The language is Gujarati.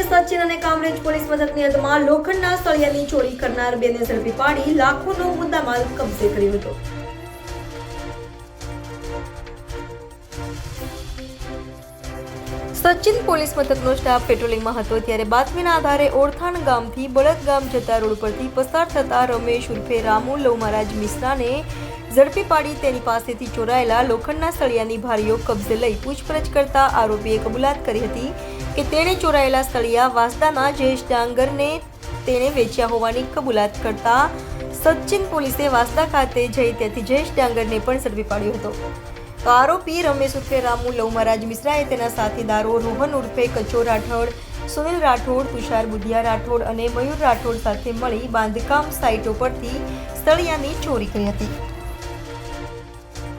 સચિન અને કામરેજ પોલીસ મથકની હદમાં લોખંડના સળિયાની ચોરી કરનાર બેને ઝડપી પાડી લાખોનો મુદ્દામાલ કબજે કર્યો હતો. સચિન પોલીસ મથકનો સ્ટાફ પેટ્રોલિંગમાં હતો ત્યારે બાતમીના આધારે ઓળખાણ ગામથી બળદ ગામ જતા રોડ પરથી પસાર થતા રમેશ ઉર્ફે રામુ લવ મહારાજ મિશ્રાને ઝડપી પાડી તેની પાસેથી ચોરાયેલા લોખંડના સળિયાની ભારીઓ કબજે લઈ પૂછપરછ કરતા આરોપીએ કબૂલાત કરી હતી કે તેણે ચોરાયેલા સળિયા વાસદાના જયેશ ડાંગરને તેણે વેચ્યા હોવાની કબૂલાત કરતા સચિન પોલીસે વાસદા ખાતે જઈ ત્યાંથી જયેશ ડાંગરને પણ ઝડપી પાડ્યો હતો. તો આરોપી રમેશ ઉર્ફે રામુ લવ મહારાજ મિશ્રાએ તેના સાથીદારો રોહન ઉર્ફે કચો રાઠોડ, સુનિલ રાઠોડ, તુષાર બુધિયા રાઠોડ અને મયુર રાઠોડ સાથે મળી બાંધકામ સાઇટો પરથી સળિયાની ચોરી કરી હતી.